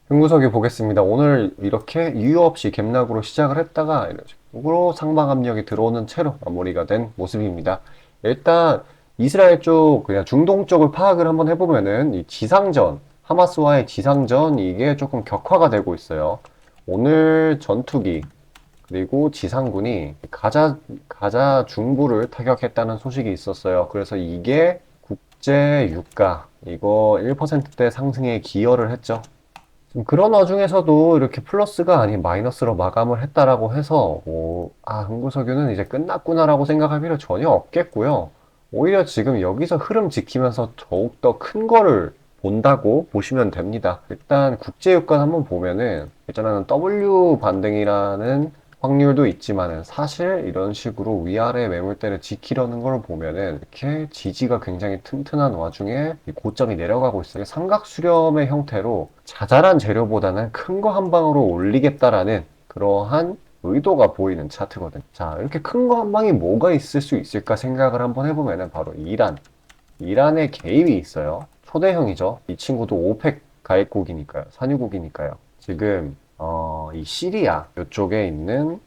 흥구석이 보겠습니다. 오늘 이렇게 이유 없이 갭락으로 시작을 했다가 이런 식으로 상방 압력이 들어오는 채로 마무리가 된 모습입니다. 일단 이스라엘 쪽 그냥 중동 쪽을 파악을 한번 해보면은 이 지상전, 하마스와의 지상전 이게 조금 격화가 되고 있어요. 오늘 전투기 그리고 지상군이 가자 중부를 타격했다는 소식이 있었어요. 그래서 이게 국제 유가 이거 1%대 상승에 기여를 했죠. 지금 그런 와중에서도 이렇게 플러스가 아닌 마이너스로 마감을 했다라고 해서 흥구석유는 이제 끝났구나라고 생각할 필요 전혀 없겠고요. 오히려 지금 여기서 흐름 지키면서 더욱더 큰 거를 본다고 보시면 됩니다. 일단 국제유가 한번 보면은 일단은 W 반등이라는 확률도 있지만은 사실 이런 식으로 위아래 매물대를 지키려는 걸 보면은 이렇게 지지가 굉장히 튼튼한 와중에 이 고점이 내려가고 있어요. 삼각 수렴의 형태로 자잘한 재료보다는 큰 거 한 방으로 올리겠다라는 그러한 의도가 보이는 차트거든요. 자, 이렇게 큰 거 한 방이 뭐가 있을 수 있을까 생각을 한번 해보면은 바로 이란의 개입이 있어요. 초대형이죠. 이 친구도 오펙 가입국이니까요. 산유국이니까요. 지금 이 시리아 이쪽에 있는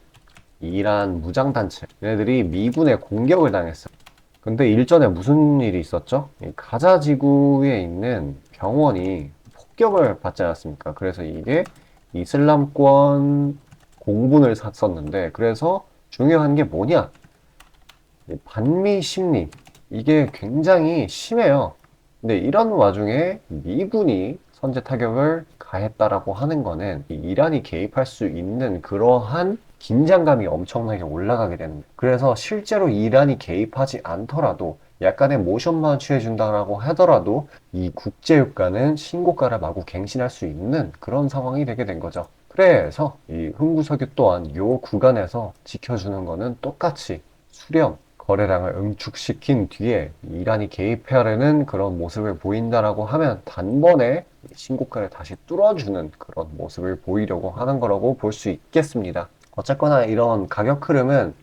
이란 무장단체 얘네들이 미군의 공격을 당했어요. 근데 일전에 무슨 일이 있었죠? 이 가자 지구에 있는 병원이 폭격을 받지 않았습니까? 그래서 이게 이슬람권 공분을 샀었는데 그래서 중요한 게 뭐냐? 이 반미 심리 이게 굉장히 심해요. 근데 이런 와중에 미군이 선제 타격을 가했다라고 하는 거는 이 이란이 개입할 수 있는 그러한 긴장감이 엄청나게 올라가게 되는 거예요. 그래서 실제로 이란이 개입하지 않더라도 약간의 모션만 취해준다라고 하더라도 이 국제유가는 신고가를 마구 갱신할 수 있는 그런 상황이 되게 된 거죠. 그래서 이 흥구석유 또한 요 구간에서 지켜주는 거는 똑같이 수렴, 거래량을 응축시킨 뒤에 이란이 개입하려는 그런 모습을 보인다라고 하면 단번에 신고가를 다시 뚫어주는 그런 모습을 보이려고 하는 거라고 볼 수 있겠습니다. 어쨌거나 이런 가격 흐름은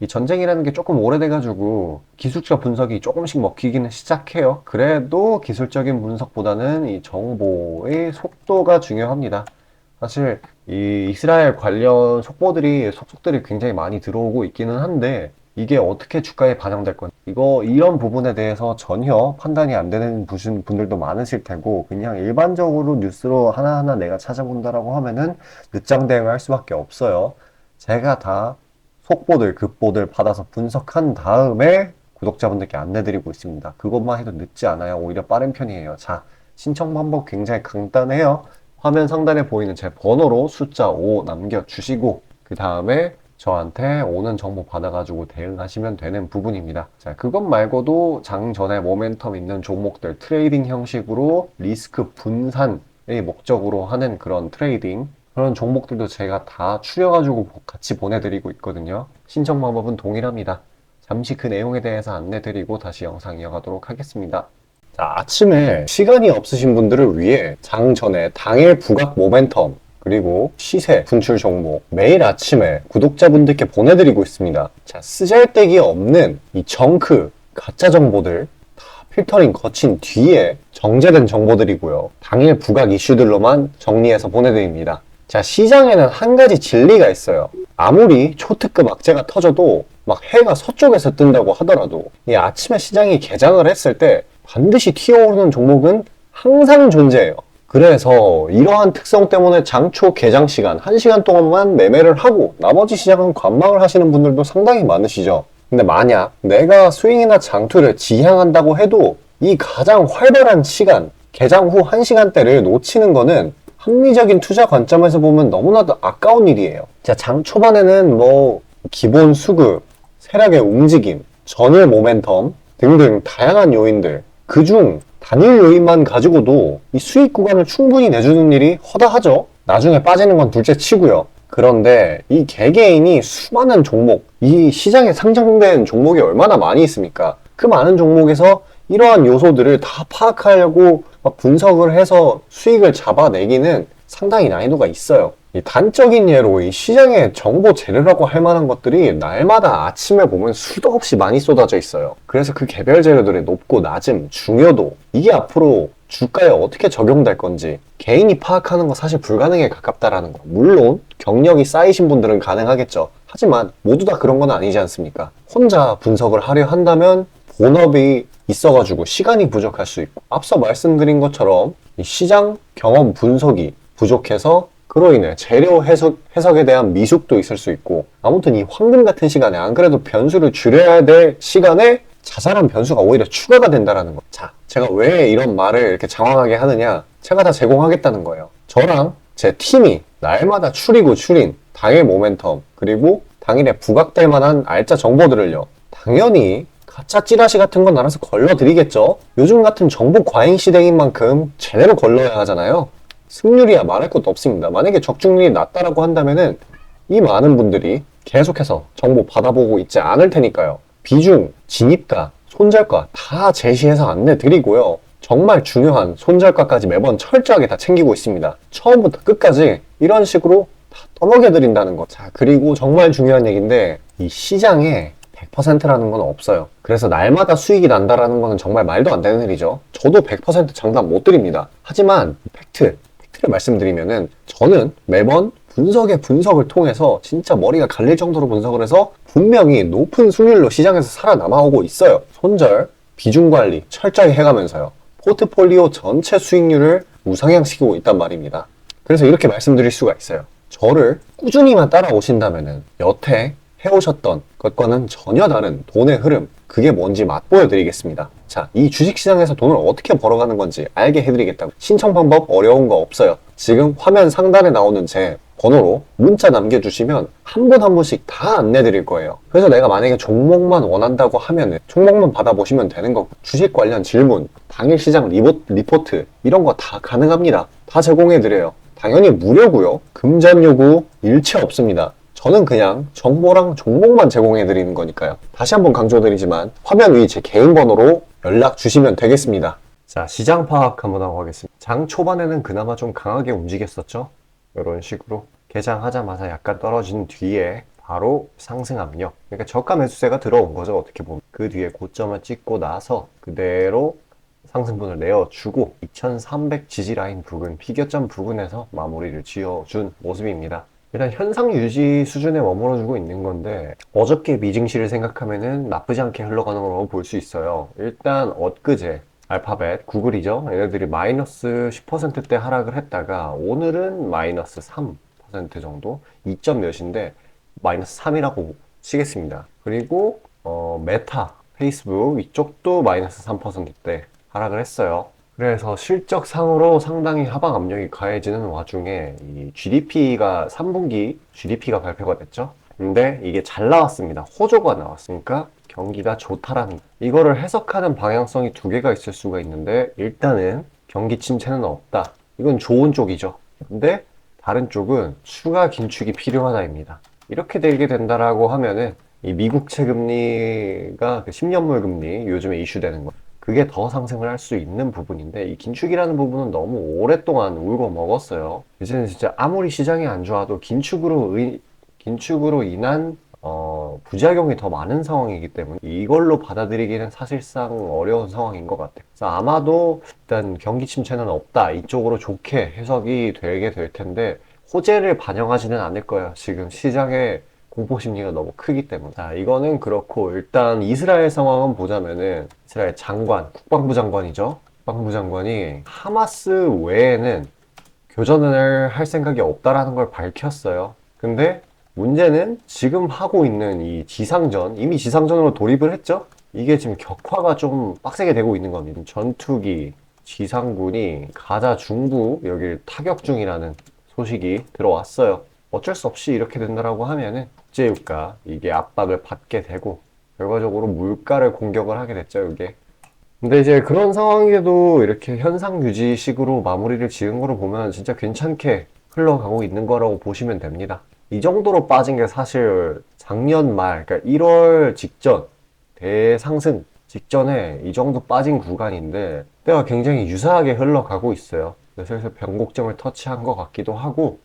이 전쟁이라는 게 조금 오래돼가지고 기술적 분석이 조금씩 먹히기는 시작해요. 그래도 기술적인 분석보다는 이 정보의 속도가 중요합니다. 사실 이 이스라엘 관련 속속들이 굉장히 많이 들어오고 있기는 한데 이게 어떻게 주가에 반영될 건지 이런 부분에 대해서 전혀 판단이 안 되는 분들도 많으실 테고 그냥 일반적으로 뉴스로 하나하나 내가 찾아본다라고 하면은 늦장 대응을 할 수밖에 없어요. 제가 다 속보들, 급보들 받아서 분석한 다음에 구독자분들께 안내드리고 있습니다. 그것만 해도 늦지 않아요. 오히려 빠른 편이에요. 자, 신청 방법 굉장히 간단해요. 화면 상단에 보이는 제 번호로 숫자 5 남겨주시고 그 다음에 저한테 오는 정보 받아가지고 대응하시면 되는 부분입니다. 자, 그것 말고도 장 전에 모멘텀 있는 종목들 트레이딩 형식으로 리스크 분산의 목적으로 하는 그런 트레이딩 그런 종목들도 제가 다 추려가지고 같이 보내드리고 있거든요. 신청 방법은 동일합니다. 잠시 그 내용에 대해서 안내드리고 다시 영상 이어가도록 하겠습니다. 자, 아침에 시간이 없으신 분들을 위해 장 전에 당일 부각 모멘텀 그리고 시세, 분출 종목 매일 아침에 구독자분들께 보내드리고 있습니다. 자, 쓰잘데기 없는 이 정크, 가짜 정보들 다 필터링 거친 뒤에 정제된 정보들이고요. 당일 부각 이슈들로만 정리해서 보내드립니다. 자, 시장에는 한 가지 진리가 있어요. 아무리 초특급 악재가 터져도 막 해가 서쪽에서 뜬다고 하더라도 이 아침에 시장이 개장을 했을 때 반드시 튀어오르는 종목은 항상 존재해요. 그래서 이러한 특성 때문에 장초 개장 시간 1시간 동안만 매매를 하고 나머지 시장은 관망을 하시는 분들도 상당히 많으시죠. 근데 만약 내가 스윙이나 장투를 지향한다고 해도 이 가장 활발한 시간, 개장 후 1시간대를 놓치는 거는 합리적인 투자 관점에서 보면 너무나도 아까운 일이에요. 자, 장 초반에는 기본 수급, 세력의 움직임, 전일 모멘텀 등등 다양한 요인들 그중 단일 요인만 가지고도 이 수익 구간을 충분히 내주는 일이 허다하죠. 나중에 빠지는 건 둘째 치고요. 그런데 이 개개인이 수많은 종목, 이 시장에 상장된 종목이 얼마나 많이 있습니까? 그 많은 종목에서 이러한 요소들을 다 파악하려고 막 분석을 해서 수익을 잡아내기는 상당히 난이도가 있어요. 이 단적인 예로 이 시장의 정보 재료라고 할 만한 것들이 날마다 아침에 보면 수도 없이 많이 쏟아져 있어요. 그래서 그 개별 재료들의 높고 낮음, 중요도 이게 앞으로 주가에 어떻게 적용될 건지 개인이 파악하는 거 사실 불가능에 가깝다라는 거. 물론 경력이 쌓이신 분들은 가능하겠죠. 하지만 모두 다 그런 건 아니지 않습니까? 혼자 분석을 하려 한다면 본업이 있어가지고 시간이 부족할 수 있고, 앞서 말씀드린 것처럼 이 시장 경험 분석이 부족해서 그로 인해 재료 해석에 대한 미숙도 있을 수 있고, 아무튼 이 황금 같은 시간에 안 그래도 변수를 줄여야 될 시간에 자잘한 변수가 오히려 추가가 된다라는 거. 자, 제가 왜 이런 말을 이렇게 장황하게 하느냐? 제가 다 제공하겠다는 거예요. 저랑 제 팀이 날마다 추리고 추린 당일 모멘텀, 그리고 당일에 부각될 만한 알짜 정보들을요, 당연히 가짜 찌라시 같은 건 알아서 걸러드리겠죠. 요즘 같은 정보 과잉 시대인 만큼 제대로 걸러야 하잖아요. 승률이야 말할 것도 없습니다. 만약에 적중률이 낮다라고 한다면은 이 많은 분들이 계속해서 정보 받아보고 있지 않을 테니까요. 비중, 진입가, 손절가 다 제시해서 안내드리고요. 정말 중요한 손절가까지 매번 철저하게 다 챙기고 있습니다. 처음부터 끝까지 이런 식으로 다 떠먹여드린다는 거. 자, 그리고 정말 중요한 얘기인데, 이 시장에 100%라는 건 없어요. 그래서 날마다 수익이 난다라는 거는 정말 말도 안 되는 일이죠. 저도 100% 장담 못 드립니다. 하지만 팩트를 말씀드리면은, 저는 매번 분석을 통해서 진짜 머리가 갈릴 정도로 분석을 해서 분명히 높은 수익률로 시장에서 살아남아오고 있어요. 손절, 비중 관리 철저히 해가면서요. 포트폴리오 전체 수익률을 우상향시키고 있단 말입니다. 그래서 이렇게 말씀드릴 수가 있어요. 저를 꾸준히만 따라오신다면은 여태 해오셨던 것과는 전혀 다른 돈의 흐름, 그게 뭔지 맛보여 드리겠습니다. 자, 이 주식시장에서 돈을 어떻게 벌어가는 건지 알게 해드리겠다고. 신청 방법 어려운 거 없어요. 지금 화면 상단에 나오는 제 번호로 문자 남겨주시면 한 분 한 분씩 다 안내드릴 거예요. 그래서 내가 만약에 종목만 원한다고 하면은 종목만 받아보시면 되는 거고, 주식 관련 질문, 당일 시장 리포트 이런 거 다 가능합니다. 다 제공해드려요. 당연히 무료고요. 금전 요구 일체 없습니다. 저는 그냥 정보랑 종목만 제공해드리는 거니까요. 다시 한번 강조드리지만 화면 위 제 개인 번호로 연락 주시면 되겠습니다. 자, 시장 파악 한번 하고 가겠습니다. 장 초반에는 그나마 좀 강하게 움직였었죠. 이런 식으로 개장하자마자 약간 떨어진 뒤에 바로 상승 압력, 그러니까 저가 매수세가 들어온 거죠. 어떻게 보면 그 뒤에 고점을 찍고 나서 그대로 상승분을 내어주고 2300 지지라인 부근, 피겨점 부근에서 마무리를 지어준 모습입니다. 일단 현상 유지 수준에 머물러주고 있는 건데, 어저께 미증시를 생각하면은 나쁘지 않게 흘러가는 걸로 볼 수 있어요. 일단 엊그제 알파벳, 구글이죠. 얘네들이 마이너스 10%대 하락을 했다가 오늘은 마이너스 3% 정도, 2점 몇인데 마이너스 3이라고 치겠습니다. 그리고 메타, 페이스북 이쪽도 마이너스 3%대 하락을 했어요. 그래서 실적상으로 상당히 하방 압력이 가해지는 와중에 이 GDP가 3분기 GDP가 발표가 됐죠. 근데 이게 잘 나왔습니다. 호조가 나왔으니까 경기가 좋다라는, 이거를 해석하는 방향성이 두 개가 있을 수가 있는데, 일단은 경기 침체는 없다, 이건 좋은 쪽이죠. 근데 다른 쪽은 추가 긴축이 필요하다입니다. 이렇게 되게 된다라고 하면은 이 미국채 금리가 그 10년물 금리 요즘에 이슈되는 거, 그게 더 상승을 할 수 있는 부분인데, 이 긴축이라는 부분은 너무 오랫동안 울고 먹었어요. 이제는 진짜 아무리 시장이 안 좋아도 긴축으로 인한 부작용이 더 많은 상황이기 때문에 이걸로 받아들이기는 사실상 어려운 상황인 것 같아요. 그래서 아마도 일단 경기 침체는 없다, 이쪽으로 좋게 해석이 되게 될 텐데, 호재를 반영하지는 않을 거예요. 지금 시장의 공포 심리가 너무 크기 때문에. 자, 이거는 그렇고, 일단 이스라엘 상황은 보자면은, 이스라엘 장관, 국방부 장관이죠. 국방부 장관이 하마스 외에는 교전을 할 생각이 없다라는 걸 밝혔어요. 근데 문제는 지금 하고 있는 이 지상전, 이미 지상전으로 돌입을 했죠? 이게 지금 격화가 좀 빡세게 되고 있는 겁니다. 전투기, 지상군이 가자 중부 여기를 타격 중이라는 소식이 들어왔어요. 어쩔 수 없이 이렇게 된다라고 하면은 국제유가 이게 압박을 받게 되고, 결과적으로 물가를 공격을 하게 됐죠, 이게. 근데 이제 그런 상황에도 이렇게 현상 유지식으로 마무리를 지은 거로 보면 진짜 괜찮게 흘러가고 있는 거라고 보시면 됩니다. 이 정도로 빠진 게 사실 작년 말, 그러니까 1월 직전, 대상승 직전에 이 정도 빠진 구간인데, 때가 굉장히 유사하게 흘러가고 있어요. 슬슬 변곡점을 터치한 것 같기도 하고,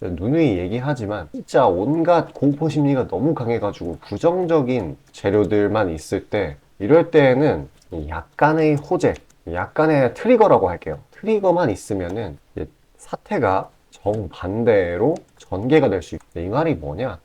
누누이 얘기하지만 진짜 온갖 공포 심리가 너무 강해가지고 부정적인 재료들만 있을 때, 이럴 때에는 약간의 호재, 약간의 트리거라고 할게요. 트리거만 있으면은 사태가 정반대로 전개가 될 수 있어요. 이 말이 뭐냐?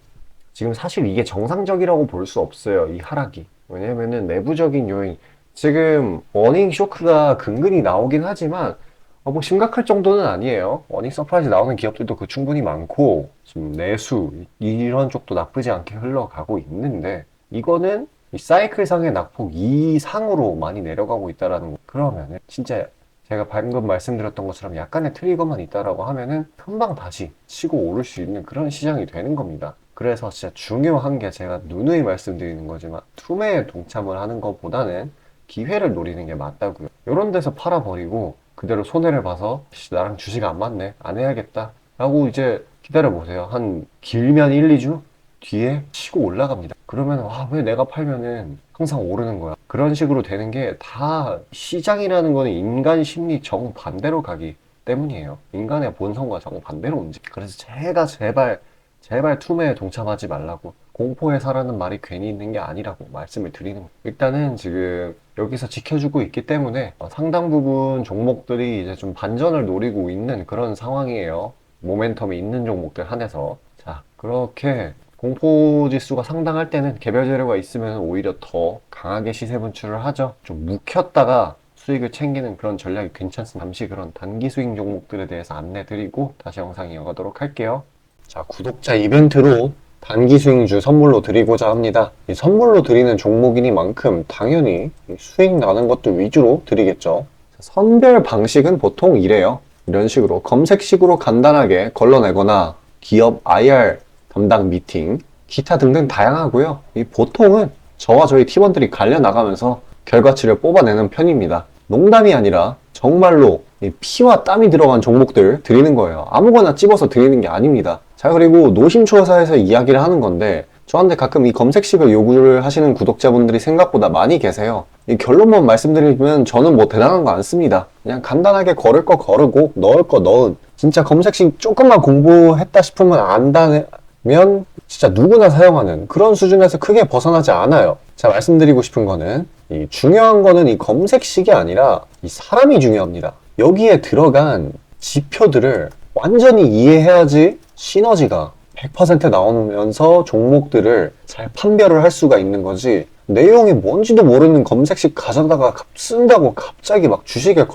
지금 사실 이게 정상적이라고 볼 수 없어요. 이 하락이. 왜냐면은 내부적인 요인. 지금 워닝 쇼크가 근근히 나오긴 하지만 뭐 심각할 정도는 아니에요. 워닝 서프라이즈 나오는 기업들도 그 충분히 많고 지금 내수 이런 쪽도 나쁘지 않게 흘러가고 있는데 이거는 이 사이클상의 낙폭 이상으로 많이 내려가고 있다라는 거. 그러면은 진짜 제가 방금 말씀드렸던 것처럼 약간의 트리거만 있다라고 하면은 금방 다시 치고 오를 수 있는 그런 시장이 되는 겁니다. 그래서 진짜 중요한 게 제가 누누이 말씀드리는 거지만 투매에 동참을 하는 것보다는 기회를 노리는 게 맞다고요. 이런 데서 팔아버리고 그대로 손해를 봐서 나랑 주식 안 맞네, 안 해야겠다 라고 이제 기다려보세요. 한 길면 1, 2주 뒤에 치고 올라갑니다. 그러면 왜 내가 팔면은 항상 오르는 거야. 그런 식으로 되는 게 다 시장이라는 거는 인간 심리 정반대로 가기 때문이에요. 인간의 본성과 정반대로 움직여. 그래서 제가 제발 투매에 동참하지 말라고, 공포에 사라는 말이 괜히 있는 게 아니라고 말씀을 드리는 거예요. 일단은 지금 여기서 지켜주고 있기 때문에 상당 부분 종목들이 이제 좀 반전을 노리고 있는 그런 상황이에요. 모멘텀이 있는 종목들 한해서. 자, 그렇게 공포 지수가 상당할 때는 개별 재료가 있으면 오히려 더 강하게 시세 분출을 하죠. 좀 묵혔다가 수익을 챙기는 그런 전략이 괜찮습니다. 잠시 그런 단기 수익 종목들에 대해서 안내 드리고 다시 영상 이어가도록 할게요. 자, 구독자 이벤트로 단기 수익주 선물로 드리고자 합니다. 이 선물로 드리는 종목이니만큼 당연히 수익 나는 것들 위주로 드리겠죠. 선별 방식은 보통 이래요. 이런 식으로 검색식으로 간단하게 걸러내거나 기업 IR 담당 미팅, 기타 등등 다양하고요. 이 보통은 저와 저희 팀원들이 갈려 나가면서 결과치를 뽑아내는 편입니다. 농담이 아니라 정말로 피와 땀이 들어간 종목들 드리는 거예요. 아무거나 찝어서 드리는 게 아닙니다. 자, 그리고 노심초사에서 이야기를 하는 건데 저한테 가끔 이 검색식을 요구를 하시는 구독자분들이 생각보다 많이 계세요. 이 결론만 말씀드리면 저는 뭐 대단한 거 안 씁니다. 그냥 간단하게 걸을 거 거르고 넣을 거 넣은, 진짜 검색식 조금만 공부했다 싶으면 안다면 진짜 누구나 사용하는 그런 수준에서 크게 벗어나지 않아요. 자, 말씀드리고 싶은 거는 중요한 거는 이 검색식이 아니라 이 사람이 중요합니다. 여기에 들어간 지표들을 완전히 이해해야지 시너지가 100% 나오면서 종목들을 잘 판별을 할 수가 있는 거지, 내용이 뭔지도 모르는 검색식 가져다가 쓴다고 갑자기 막 주식에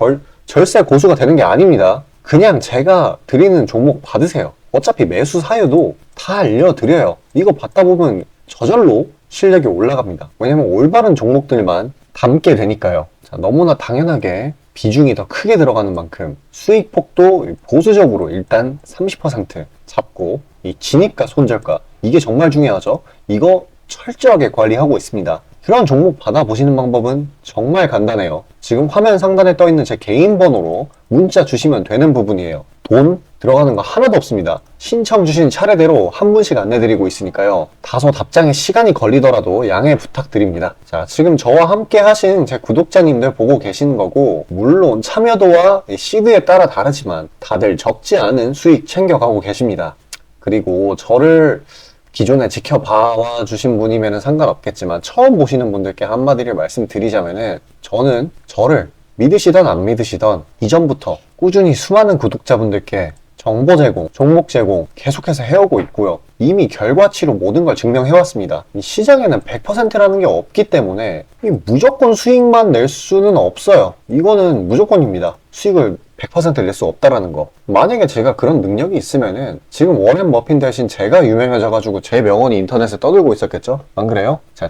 절세 고수가 되는 게 아닙니다. 그냥 제가 드리는 종목 받으세요. 어차피 매수 사유도 다 알려드려요. 이거 받다 보면 저절로 실력이 올라갑니다. 왜냐면 올바른 종목들만 담게 되니까요. 자, 너무나 당연하게 비중이 더 크게 들어가는 만큼 수익 폭도 보수적으로 일단 30% 잡고, 이 진입가 손절가 이게 정말 중요하죠. 이거 철저하게 관리하고 있습니다. 그런 종목 받아보시는 방법은 정말 간단해요. 지금 화면 상단에 떠있는 제 개인 번호로 문자 주시면 되는 부분이에요. 돈 들어가는 거 하나도 없습니다. 신청 주신 차례대로 한 분씩 안내드리고 있으니까요. 다소 답장에 시간이 걸리더라도 양해 부탁드립니다. 자, 지금 저와 함께 하신 제 구독자님들 보고 계시는 거고, 물론 참여도와 시드에 따라 다르지만 다들 적지 않은 수익 챙겨가고 계십니다. 그리고 저를 기존에 지켜봐 주신 분이면 상관없겠지만 처음 보시는 분들께 한마디를 말씀드리자면은, 저는 저를 믿으시던 안 믿으시던 이전부터 꾸준히 수많은 구독자분들께 정보 제공, 종목 제공 계속해서 해오고 있고요. 이미 결과치로 모든 걸 증명해왔습니다. 이 시장에는 100%라는 게 없기 때문에 무조건 수익만 낼 수는 없어요. 이거는 무조건입니다. 수익을 100% 낼 수 없다라는 거. 만약에 제가 그런 능력이 있으면은 지금 워렌 버핏 대신 제가 유명해져가지고 제 명언이 인터넷에 떠들고 있었겠죠? 안 그래요? 자,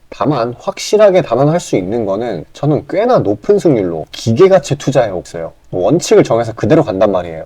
다만 확실하게 단언할 수 있는 거는 저는 꽤나 높은 승률로 기계가치 투자해 왔어요. 원칙을 정해서 그대로 간단 말이에요.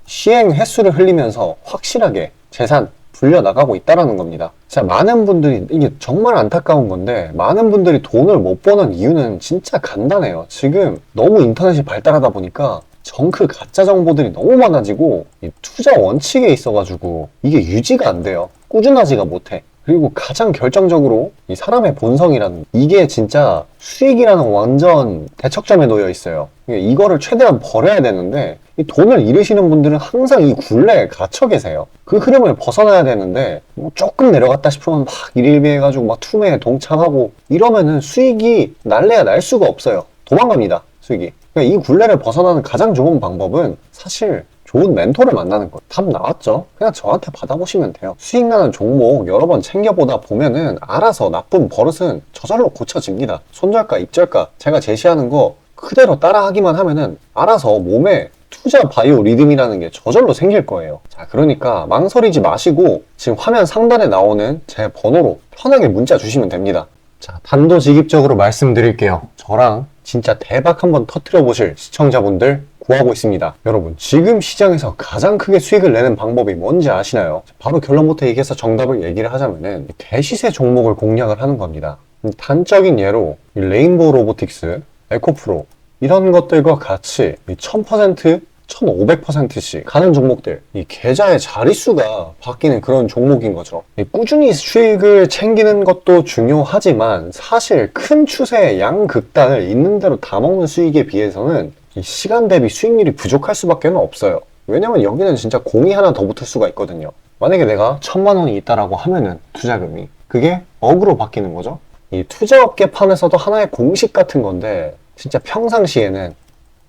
시행 횟수를 흘리면서 확실하게 재산 불려나가고 있다는 겁니다. 자, 많은 분들이, 이게 정말 안타까운 건데, 많은 분들이 돈을 못 버는 이유는 진짜 간단해요. 지금 너무 인터넷이 발달하다 보니까 정크 가짜 정보들이 너무 많아지고 이 투자 원칙에 있어가지고 이게 유지가 안 돼요. 꾸준하지가 못해. 그리고 가장 결정적으로 이 사람의 본성이라는, 이게 진짜 수익이라는 완전 대척점에 놓여 있어요. 이거를 최대한 벌여야 되는데 이 돈을 잃으시는 분들은 항상 이 굴레에 갇혀 계세요. 그 흐름을 벗어나야 되는데 뭐 조금 내려갔다 싶으면 막 일일비해가지고 막 투매에 동참하고 이러면은 수익이 날래야 날 수가 없어요. 도망갑니다. 수익이. 그러니까 이 굴레를 벗어나는 가장 좋은 방법은 사실 좋은 멘토를 만나는 거예요. 답 나왔죠? 그냥 저한테 받아보시면 돼요. 수익 나는 종목 여러 번 챙겨보다 보면은 알아서 나쁜 버릇은 저절로 고쳐집니다. 손절가, 입절가 제가 제시하는 거 그대로 따라하기만 하면은 알아서 몸에 투자 바이오 리듬이라는 게 저절로 생길 거예요. 자, 그러니까 망설이지 마시고 지금 화면 상단에 나오는 제 번호로 편하게 문자 주시면 됩니다. 자, 단도직입적으로 말씀드릴게요. 저랑 진짜 대박 한번 터뜨려 보실 시청자분들 구하고 있습니다. 여러분, 지금 시장에서 가장 크게 수익을 내는 방법이 뭔지 아시나요? 바로 결론부터 얘기해서 정답을 얘기를 하자면은 대시세 종목을 공략을 하는 겁니다. 단적인 예로 레인보우 로보틱스, 에코프로 이런 것들과 같이 1000%, 1500%씩 가는 종목들, 이 계좌의 자릿수가 바뀌는 그런 종목인 거죠. 꾸준히 수익을 챙기는 것도 중요하지만 사실 큰 추세의 양극단을 있는 대로 다 먹는 수익에 비해서는 이 시간 대비 수익률이 부족할 수밖에 없어요. 왜냐면 여기는 진짜 공이 하나 더 붙을 수가 있거든요. 만약에 내가 1000만 원이 있다라고 하면은 투자금이 그게 억으로 바뀌는 거죠. 이 투자업계 판에서도 하나의 공식 같은 건데 진짜 평상시에는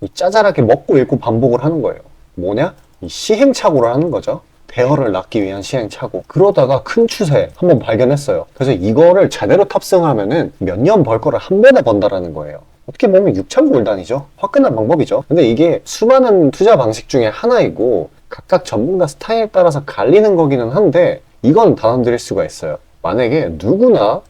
이 짜잘하게 먹고 읽고 반복을 하는 거예요. 뭐냐? 이 시행착오를 하는 거죠. 대어를 낳기 위한 시행착오. 그러다가 큰 추세 한번 발견했어요. 그래서 이거를 제대로 탑승하면은 몇 년 벌 거를 한 번에 번다라는 거예요. 어떻게 보면 육천골단이죠. 화끈한 방법이죠. 근데 이게 수많은 투자 방식 중에 하나이고 각각 전문가 스타일에 따라서 갈리는 거기는 한데 이건 단언드릴 수가 있어요. 만약에 누구나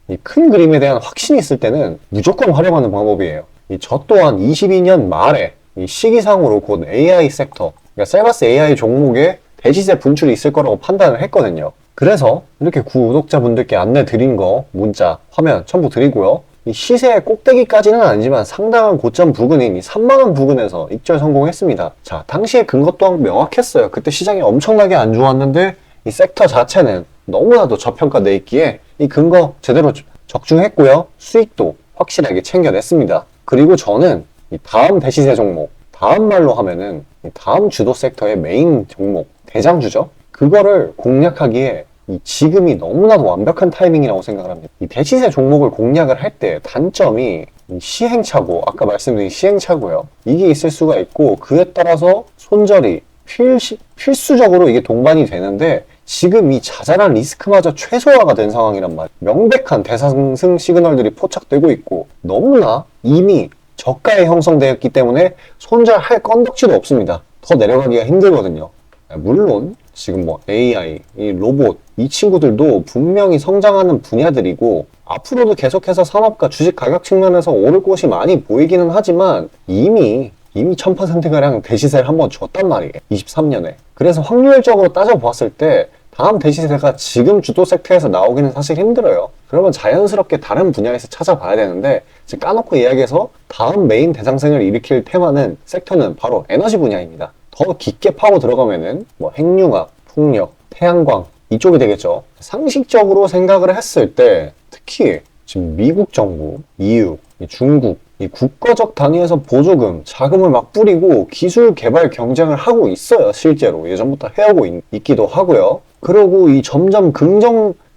이 큰 그림에 대한 확신이 있을 때는 무조건 활용하는 방법이에요. 저 또한 22년 말에 이 시기상으로 곧 AI 섹터, 그러니까 셀바스 AI 종목에 대시세 분출이 있을 거라고 판단을 했거든요. 그래서 이렇게 구독자분들께 안내 드린 거 문자, 화면 첨부 드리고요. 이 시세의 꼭대기까지는 아니지만 상당한 고점 부근인 이 3만원 부근에서 입절 성공했습니다. 자, 당시에 근거 또한 명확했어요. 그때 시장이 엄청나게 안 좋았는데 이 섹터 자체는 너무나도 저평가돼 있기에 이 근거 제대로 적중했고요. 수익도 확실하게 챙겨냈습니다. 그리고 저는 이 다음 대시세 종목, 다음 말로 하면은 이 다음 주도 섹터의 메인 종목, 대장주죠. 그거를 공략하기에 이 지금이 너무나도 완벽한 타이밍이라고 생각을 합니다. 이 대시세 종목을 공략을 할 때 단점이 이 시행착오, 아까 말씀드린 시행착오요. 이게 있을 수가 있고 그에 따라서 손절이 필수적으로 이게 동반이 되는데 지금 이 자잘한 리스크마저 최소화가 된 상황이란 말이에요. 명백한 대상승 시그널들이 포착되고 있고 너무나 이미 저가에 형성되었기 때문에 손절할 건덕지도 없습니다. 더 내려가기가 힘들거든요. 물론 지금 뭐 AI, 이 로봇 이 친구들도 분명히 성장하는 분야들이고 앞으로도 계속해서 산업과 주식 가격 측면에서 오를 곳이 많이 보이기는 하지만 이미 1000%가량 대시세를 한번 줬단 말이에요. 23년에. 그래서 확률적으로 따져보았을 때 다음 대시세가 지금 주도 섹터에서 나오기는 사실 힘들어요. 그러면 자연스럽게 다른 분야에서 찾아봐야 되는데 지금 까놓고 이야기해서 다음 메인 대상승을 일으킬 테마는 섹터는 바로 에너지 분야입니다. 더 깊게 파고 들어가면은 뭐 핵융합, 풍력, 태양광 이쪽이 되겠죠. 상식적으로 생각을 했을 때 특히 지금 미국 정부, EU, 중국 이 국가적 단위에서 보조금, 자금을 막 뿌리고 기술 개발 경쟁을 하고 있어요. 실제로 예전부터 해오고 있기도 하고요. 그리고 이 점점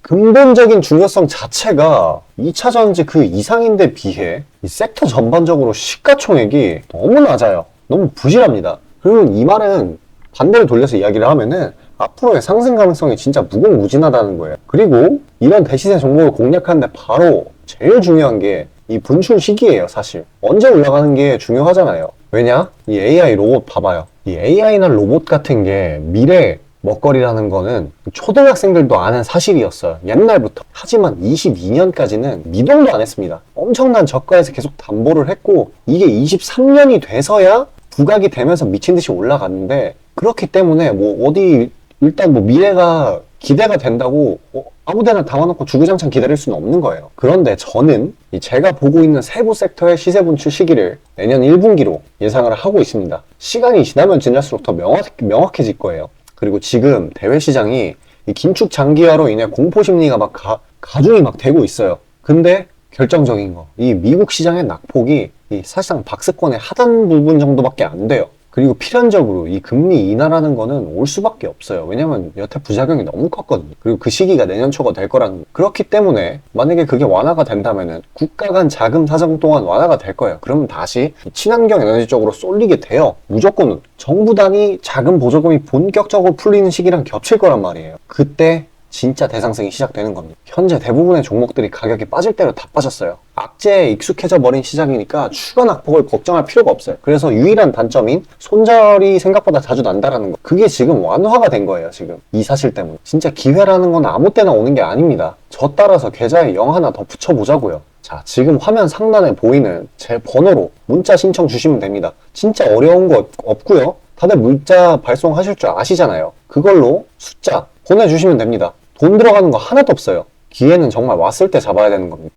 근본적인 중요성 자체가 2차 전지 그 이상인데 비해 이 섹터 전반적으로 시가총액이 너무 낮아요. 너무 부실합니다. 그리고 이 말은 반대로 돌려서 이야기를 하면은 앞으로의 상승 가능성이 진짜 무궁무진하다는 거예요. 그리고 이런 대시세 종목을 공략하는데 바로 제일 중요한 게 이 분출 시기예요. 사실 언제 올라가는 게 중요하잖아요. 왜냐? 이 AI 로봇 봐봐요. 이 AI나 로봇 같은 게 미래 먹거리라는 거는 초등학생들도 아는 사실이었어요. 옛날부터. 하지만 22년까지는 미동도 안 했습니다. 엄청난 저가에서 계속 담보를 했고 이게 23년이 돼서야 부각이 되면서 미친 듯이 올라갔는데 그렇기 때문에 뭐 어디 일단 뭐 미래가 기대가 된다고 아무데나 담아놓고 주구장창 기다릴 수는 없는 거예요. 그런데 저는 제가 보고 있는 세부 섹터의 시세 분출 시기를 내년 1분기로 예상을 하고 있습니다. 시간이 지나면 지날수록 더 명확해질 거예요. 그리고 지금 대외 시장이 이 긴축 장기화로 인해 공포 심리가 막 가중이 막 되고 있어요. 근데 결정적인 거, 이 미국 시장의 낙폭이 이 사실상 박스권의 하단 부분 정도밖에 안 돼요. 그리고 필연적으로 이 금리 인하라는 거는 올 수밖에 없어요. 왜냐면 여태 부작용이 너무 컸거든요. 그리고 그 시기가 내년 초가 될 거라는 거. 그렇기 때문에 만약에 그게 완화가 된다면은 국가 간 자금 사정 또한 완화가 될 거예요. 그러면 다시 친환경 에너지 쪽으로 쏠리게 돼요. 무조건 정부 단위 자금 보조금이 본격적으로 풀리는 시기랑 겹칠 거란 말이에요. 그때 진짜 대상승이 시작되는 겁니다. 현재 대부분의 종목들이 가격이 빠질 대로 다 빠졌어요. 악재에 익숙해져 버린 시장이니까 추가 낙폭을 걱정할 필요가 없어요. 그래서 유일한 단점인 손절이 생각보다 자주 난다라는 거. 그게 지금 완화가 된 거예요, 지금. 이 사실 때문에. 진짜 기회라는 건 아무 때나 오는 게 아닙니다. 저 따라서 계좌에 0 하나 더 붙여보자고요. 자, 지금 화면 상단에 보이는 제 번호로 문자 신청 주시면 됩니다. 진짜 어려운 거 없고요. 다들 문자 발송하실 줄 아시잖아요. 그걸로 숫자 보내주시면 됩니다. 돈 들어가는 거 하나도 없어요. 기회는 정말 왔을 때 잡아야 되는 겁니다.